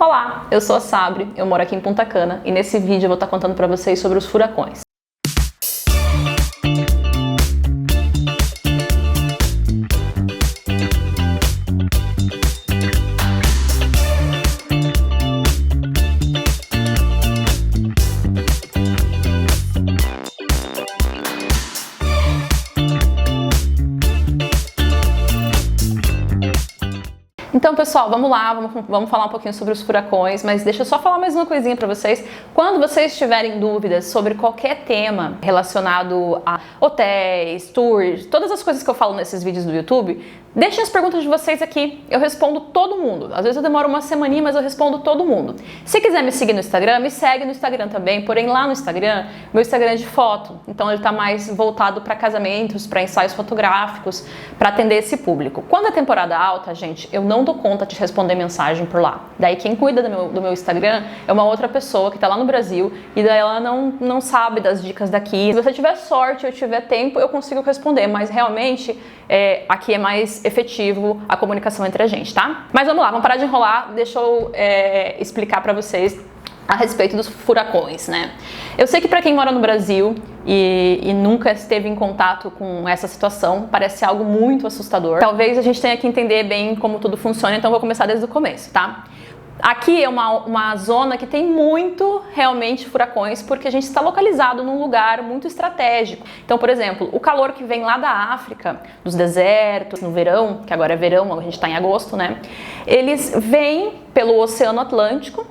Olá, eu sou a Sabre, eu moro aqui em Punta Cana e nesse vídeo eu vou estar contando para vocês sobre os furacões. Então, pessoal, vamos lá, vamos falar um pouquinho sobre os furacões, mas deixa eu só falar mais uma coisinha para vocês. Quando vocês tiverem dúvidas sobre qualquer tema relacionado a hotéis, tours, todas as coisas que eu falo nesses vídeos do YouTube, deixem as perguntas de vocês aqui, eu respondo todo mundo. Às vezes eu demoro uma semaninha, mas eu respondo todo mundo. Se quiser me seguir no Instagram, me segue no Instagram também, porém lá no Instagram, meu Instagram é de foto, então ele tá mais voltado para casamentos, para ensaios fotográficos, para atender esse público. Quando é temporada alta, gente, eu não dou conta de responder mensagem por lá. Daí quem cuida do meu Instagram é uma outra pessoa que tá lá no Brasil e daí ela não sabe das dicas daqui. Se você tiver sorte ou tiver tempo, eu consigo responder, mas realmente aqui é mais efetivo a comunicação entre a gente, tá? Mas vamos lá, vamos parar de enrolar, deixa eu explicar pra vocês a respeito dos furacões, né? Eu sei que para quem mora no Brasil e nunca esteve em contato com essa situação, parece algo muito assustador. Talvez a gente tenha que entender bem como tudo funciona, então vou começar desde o começo, tá? Aqui é uma zona que tem muito, realmente, furacões, porque a gente está localizado num lugar muito estratégico. Então, por exemplo, o calor que vem lá da África, dos desertos, no verão, que agora é verão, a gente está em agosto, né? Eles vêm pelo Oceano Atlântico,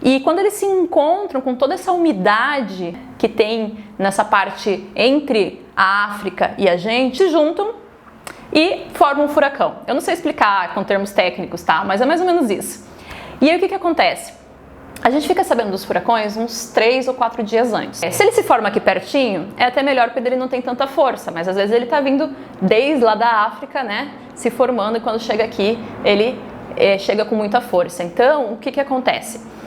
e quando eles se encontram com toda essa umidade que tem nessa parte entre a África e a gente, se juntam e formam um furacão. Eu não sei explicar com termos técnicos, tá? Mas é mais ou menos isso. E aí o que acontece? A gente fica sabendo dos furacões uns 3 ou 4 dias antes. Se ele se forma aqui pertinho, é até melhor porque ele não tem tanta força, mas às vezes ele tá vindo desde lá da África, né? Se formando e quando chega aqui, ele chega com muita força. Então, o que acontece?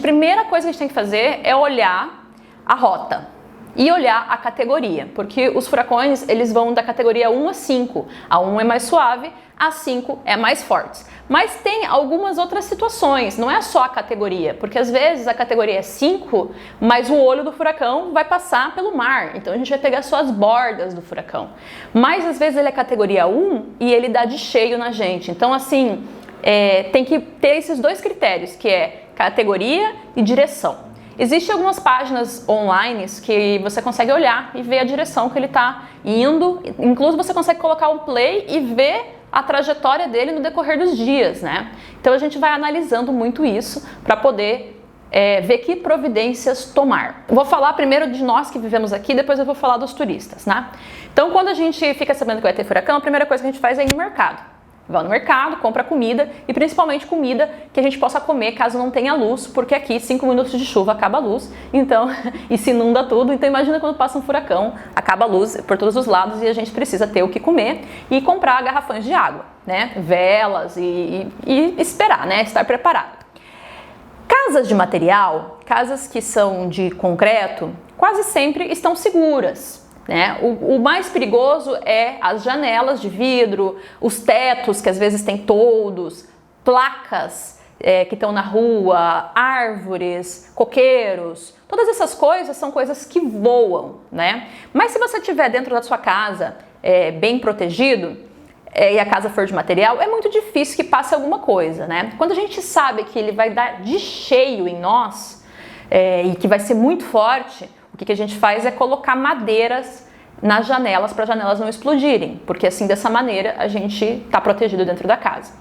Primeira coisa que a gente tem que fazer é olhar a rota e olhar a categoria, porque os furacões, eles vão da categoria 1 a 5. A 1 é mais suave, a 5 é mais forte. Mas tem algumas outras situações, não é só a categoria, porque às vezes a categoria é 5, mas o olho do furacão vai passar pelo mar, então a gente vai pegar só as bordas do furacão. Mas às vezes ele é categoria 1 e ele dá de cheio na gente, então assim, tem que ter esses dois critérios, que é categoria e direção. Existem algumas páginas online que você consegue olhar e ver a direção que ele está indo, inclusive você consegue colocar um play e ver a trajetória dele no decorrer dos dias, né? Então a gente vai analisando muito isso para poder ver que providências tomar. Eu vou falar primeiro de nós que vivemos aqui, depois eu vou falar dos turistas, né? Então quando a gente fica sabendo que vai ter furacão, a primeira coisa que a gente faz é ir no mercado. Vai no mercado, compra comida e principalmente comida que a gente possa comer caso não tenha luz, porque aqui 5 minutos de chuva acaba a luz, então, e se inunda tudo. Então imagina quando passa um furacão, acaba a luz por todos os lados e a gente precisa ter o que comer e comprar garrafões de água, né? Velas e esperar, né? Estar preparado. Casas de material, casas que são de concreto, quase sempre estão seguras. O mais perigoso é as janelas de vidro, os tetos que às vezes têm toldos, placas que estão na rua, árvores, coqueiros. Todas essas coisas são coisas que voam, né? Mas se você estiver dentro da sua casa bem protegido e a casa for de material, é muito difícil que passe alguma coisa, né? Quando a gente sabe que ele vai dar de cheio em nós e que vai ser muito forte, o que a gente faz é colocar madeiras nas janelas para as janelas não explodirem, porque assim, dessa maneira, a gente está protegido dentro da casa.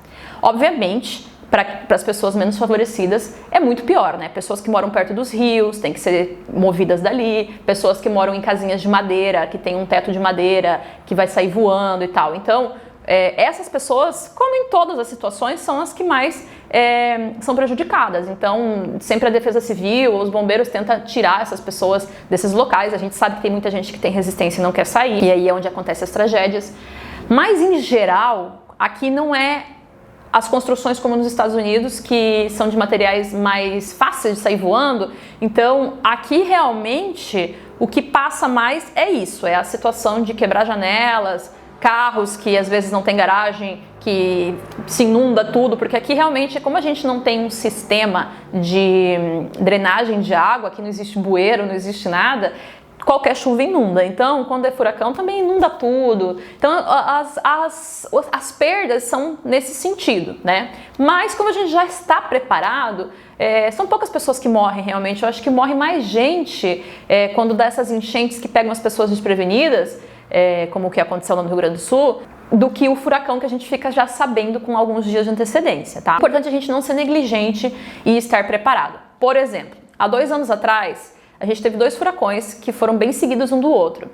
Obviamente, para as pessoas menos favorecidas, é muito pior, né? Pessoas que moram perto dos rios, têm que ser movidas dali, pessoas que moram em casinhas de madeira, que tem um teto de madeira, que vai sair voando e tal. Então, essas pessoas, como em todas as situações, são as que mais são prejudicadas. Então, sempre a Defesa Civil, os bombeiros tentam tirar essas pessoas desses locais. A gente sabe que tem muita gente que tem resistência e não quer sair, e aí é onde acontecem as tragédias. Mas, em geral, aqui não é as construções como nos Estados Unidos, que são de materiais mais fáceis de sair voando. Então, aqui realmente, o que passa mais é isso, é a situação de quebrar janelas, carros que às vezes não tem garagem que se inunda tudo, porque aqui realmente, como a gente não tem um sistema de drenagem de água, aqui não existe bueiro, não existe nada, qualquer chuva inunda. Então, quando é furacão, também inunda tudo. Então, as perdas são nesse sentido, né? Mas, como a gente já está preparado, são poucas pessoas que morrem realmente. Eu acho que morre mais gente quando dá essas enchentes que pegam as pessoas desprevenidas, como o que aconteceu lá no Rio Grande do Sul, do que o furacão que a gente fica já sabendo com alguns dias de antecedência, tá? É importante a gente não ser negligente e estar preparado. Por exemplo, há 2 anos atrás, a gente teve 2 furacões que foram bem seguidos um do outro.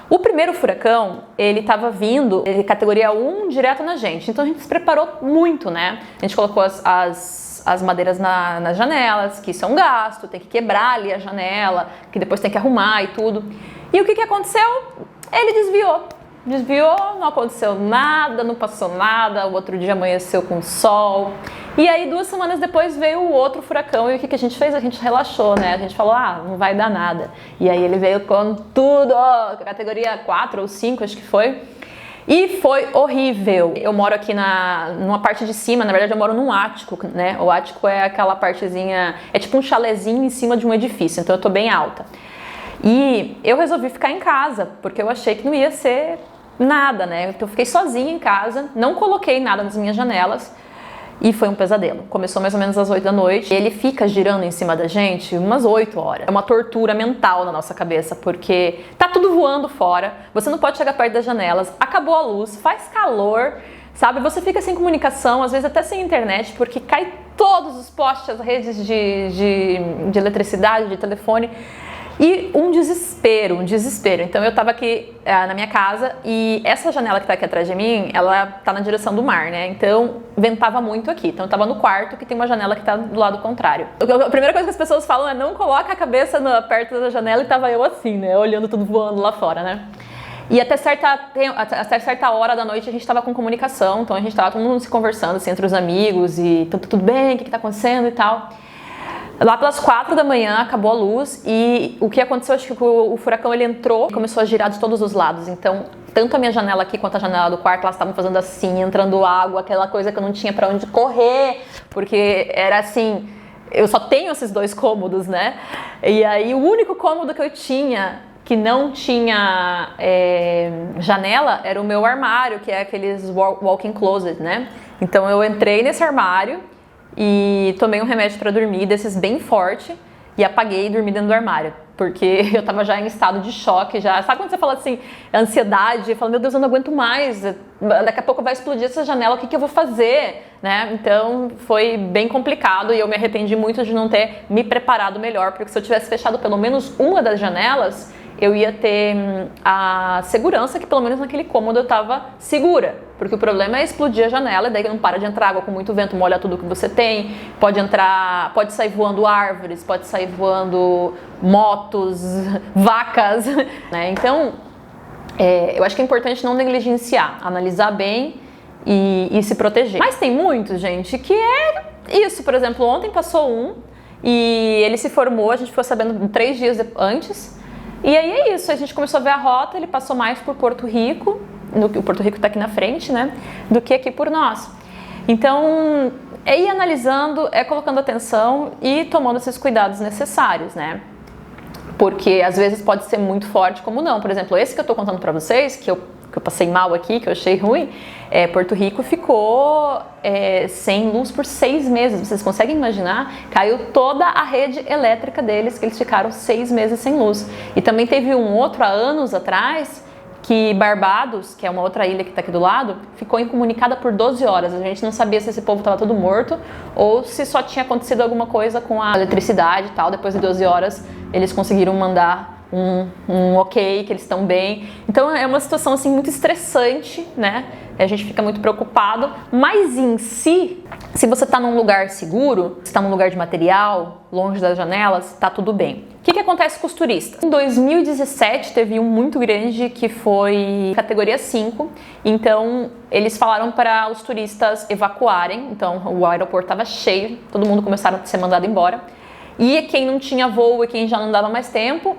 O primeiro furacão, ele estava vindo de categoria 1 direto na gente, então a gente se preparou muito, né? A gente colocou as madeiras nas janelas, que isso é um gasto, tem que quebrar ali a janela, que depois tem que arrumar e tudo. E o que aconteceu? Ele desviou, não aconteceu nada, não passou nada, o outro dia amanheceu com sol. E aí 2 semanas depois veio o outro furacão e o que a gente fez? A gente relaxou, né? A gente falou, não vai dar nada. E aí ele veio com tudo, categoria 4 ou 5, acho que foi. E foi horrível. Eu moro aqui numa parte de cima, na verdade eu moro num ático, né? O ático é aquela partezinha, é tipo um chalezinho em cima de um edifício, então eu tô bem alta. E eu resolvi ficar em casa, porque eu achei que não ia ser nada, né? Então eu fiquei sozinha em casa, não coloquei nada nas minhas janelas e foi um pesadelo. Começou mais ou menos às 8 da noite e ele fica girando em cima da gente umas 8 horas. É uma tortura mental na nossa cabeça, porque tá tudo voando fora, você não pode chegar perto das janelas, acabou a luz, faz calor, sabe? Você fica sem comunicação, às vezes até sem internet, porque cai todos os postes, as redes de eletricidade, de telefone. E um desespero. Então eu tava aqui na minha casa e essa janela que tá aqui atrás de mim, ela tá na direção do mar, né? Então ventava muito aqui. Então eu tava no quarto que tem uma janela que tá do lado contrário. A primeira coisa que as pessoas falam é não coloca a cabeça perto da janela, e tava eu assim, né? Olhando tudo voando lá fora, né? E até certa hora da noite a gente tava com comunicação, então a gente tava todo mundo se conversando assim, entre os amigos e tudo bem, o que tá acontecendo e tal. Lá pelas 4 da manhã acabou a luz e o que aconteceu, acho que o furacão ele entrou e começou a girar de todos os lados. Então, tanto a minha janela aqui quanto a janela do quarto, elas estavam fazendo assim, entrando água, aquela coisa que eu não tinha pra onde correr, porque era assim, eu só tenho esses 2 cômodos, né? E aí o único cômodo que eu tinha que não tinha janela era o meu armário, que é aqueles walk-in closet, né? Então eu entrei nesse armário e tomei um remédio para dormir, desses bem forte, e apaguei e dormi dentro do armário, porque eu tava já em estado de choque, já, sabe quando você fala assim, ansiedade, eu falo, meu Deus, eu não aguento mais, daqui a pouco vai explodir essa janela, o que eu vou fazer, né? Então foi bem complicado e eu me arrependi muito de não ter me preparado melhor, porque se eu tivesse fechado pelo menos uma das janelas, eu ia ter a segurança que pelo menos naquele cômodo eu estava segura, porque o problema é explodir a janela e daí não para de entrar água com muito vento, molha tudo que você tem, pode sair voando árvores, pode sair voando motos, vacas, né? Então, eu acho que é importante não negligenciar, analisar bem e se proteger. Mas tem muitos, gente, que é isso, por exemplo, ontem passou um e ele se formou, a gente ficou sabendo 3 dias antes. E aí é isso, a gente começou a ver a rota, ele passou mais por Porto Rico, o Porto Rico tá aqui na frente, né, do que aqui por nós. Então, é ir analisando, colocando atenção e tomando esses cuidados necessários, né, porque às vezes pode ser muito forte como não. Por exemplo, esse que eu tô contando pra vocês, que eu passei mal aqui, que eu achei ruim, Porto Rico ficou sem luz por 6 meses. Vocês conseguem imaginar? Caiu toda a rede elétrica deles, que eles ficaram 6 meses sem luz. E também teve um outro há anos atrás, que Barbados, que é uma outra ilha que está aqui do lado, ficou incomunicada por 12 horas. A gente não sabia se esse povo estava todo morto ou se só tinha acontecido alguma coisa com a eletricidade e tal. Depois de 12 horas, eles conseguiram mandar um ok, que eles estão bem. Então é uma situação assim muito estressante, né? A gente fica muito preocupado, mas em si, se você está num lugar seguro, se está num lugar de material, longe das janelas, tá tudo bem. O que acontece com os turistas? Em 2017 teve um muito grande que foi categoria 5, então eles falaram para os turistas evacuarem, então o aeroporto estava cheio, todo mundo começaram a ser mandado embora. E quem não tinha voo e quem já não dava mais tempo,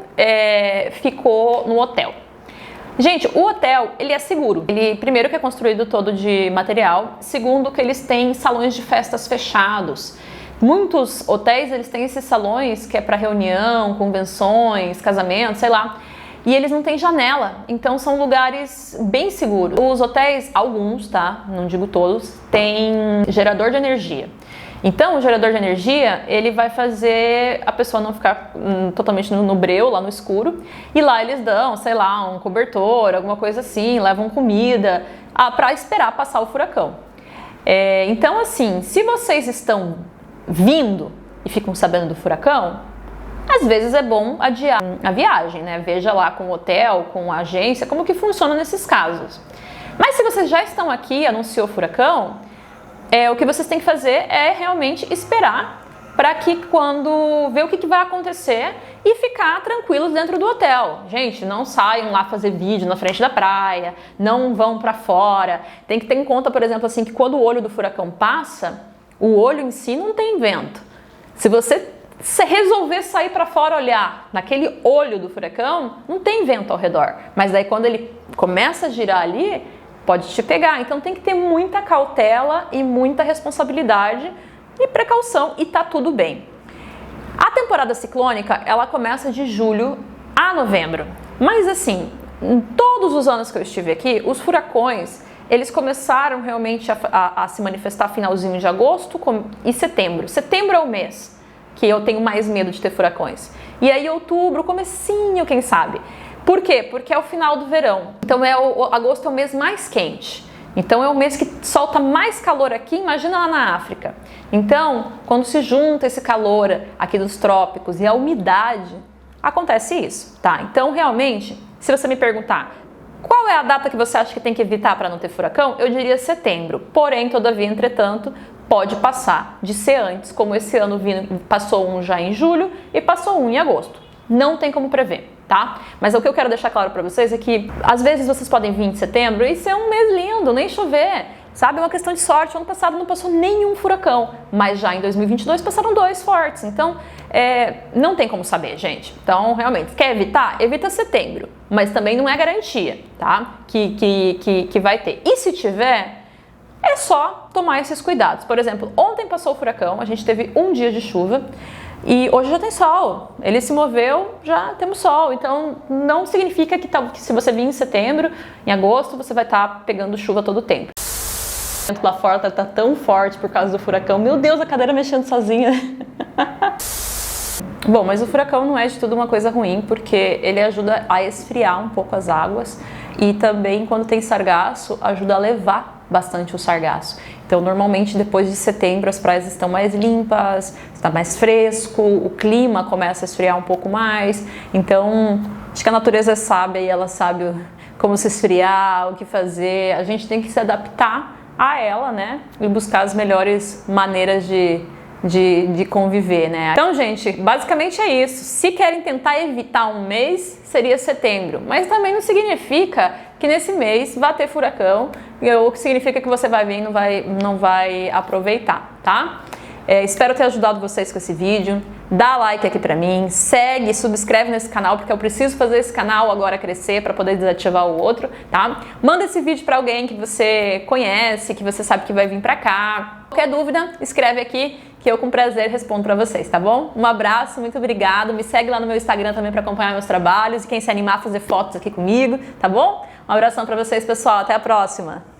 ficou no hotel. Gente, o hotel, ele é seguro. Ele, primeiro, que é construído todo de material. Segundo, que eles têm salões de festas fechados. Muitos hotéis, eles têm esses salões que é para reunião, convenções, casamentos, sei lá. E eles não têm janela, então são lugares bem seguros. Os hotéis, alguns, tá? Não digo todos, têm gerador de energia. Então, o gerador de energia, ele vai fazer a pessoa não ficar totalmente no breu, lá no escuro. E lá eles dão, sei lá, um cobertor, alguma coisa assim, levam comida para esperar passar o furacão. Então, assim, se vocês estão vindo e ficam sabendo do furacão, às vezes é bom adiar a viagem, né? Veja lá com o hotel, com a agência, como que funciona nesses casos. Mas se vocês já estão aqui, anunciou o furacão, o que vocês têm que fazer é realmente esperar para que quando ver o que vai acontecer e ficar tranquilos dentro do hotel. Gente, não saiam lá fazer vídeo na frente da praia, não vão para fora. Tem que ter em conta, por exemplo, assim, que quando o olho do furacão passa, o olho em si não tem vento. Se você resolver sair para fora olhar naquele olho do furacão, não tem vento ao redor. Mas daí quando ele começa a girar ali, pode te pegar. Então tem que ter muita cautela e muita responsabilidade e precaução e tá tudo bem. A temporada ciclônica, ela começa de julho a novembro. Mas assim, em todos os anos que eu estive aqui, os furacões, eles começaram realmente a se manifestar finalzinho de agosto e setembro. Setembro é o mês que eu tenho mais medo de ter furacões. E aí outubro, comecinho, quem sabe. Por quê? Porque é o final do verão. Então agosto é o mês mais quente. Então é o mês que solta mais calor aqui, imagina lá na África. Então, quando se junta esse calor aqui dos trópicos e a umidade, acontece isso, tá? Então, realmente, se você me perguntar qual é a data que você acha que tem que evitar para não ter furacão, eu diria setembro. Porém, todavia, entretanto, pode passar de ser antes, como esse ano passou um já em julho e passou um em agosto. Não tem como prever, tá? Mas o que eu quero deixar claro para vocês é que às vezes vocês podem vir em setembro e ser um mês lindo, nem chover, sabe? É uma questão de sorte. Ano passado não passou nenhum furacão, mas já em 2022 passaram 2 fortes. Então, não tem como saber, gente. Então, realmente, quer evitar? Evita setembro. Mas também não é garantia, tá? Que vai ter. E se tiver, é só tomar esses cuidados. Por exemplo, ontem passou o furacão, a gente teve um dia de chuva e hoje já tem sol. Ele se moveu, já temos sol. Então, não significa que se você vir em setembro, em agosto, você vai estar pegando chuva todo o tempo. O vento lá fora tá tão forte por causa do furacão. Meu Deus, a cadeira mexendo sozinha. Bom, mas o furacão não é de tudo uma coisa ruim, porque ele ajuda a esfriar um pouco as águas e também, quando tem sargaço, ajuda a levar bastante o sargaço. Então, normalmente, depois de setembro, as praias estão mais limpas, está mais fresco, o clima começa a esfriar um pouco mais. Então, acho que a natureza é sábia e ela sabe como se esfriar, o que fazer. A gente tem que se adaptar a ela, né? E buscar as melhores maneiras de conviver, né? Então, gente, basicamente é isso. Se querem tentar evitar um mês, seria setembro. Mas também não significa que nesse mês vai ter furacão, ou que significa que você vai vir e não vai aproveitar, tá? Espero ter ajudado vocês com esse vídeo. Dá like aqui pra mim, segue, subscreve nesse canal, porque eu preciso fazer esse canal agora crescer para poder desativar o outro, tá? Manda esse vídeo pra alguém que você conhece, que você sabe que vai vir pra cá. Qualquer dúvida, escreve aqui que eu com prazer respondo pra vocês, tá bom? Um abraço, muito obrigado. Me segue lá no meu Instagram também pra acompanhar meus trabalhos e quem se animar a fazer fotos aqui comigo, tá bom? Um abração pra vocês, pessoal. Até a próxima!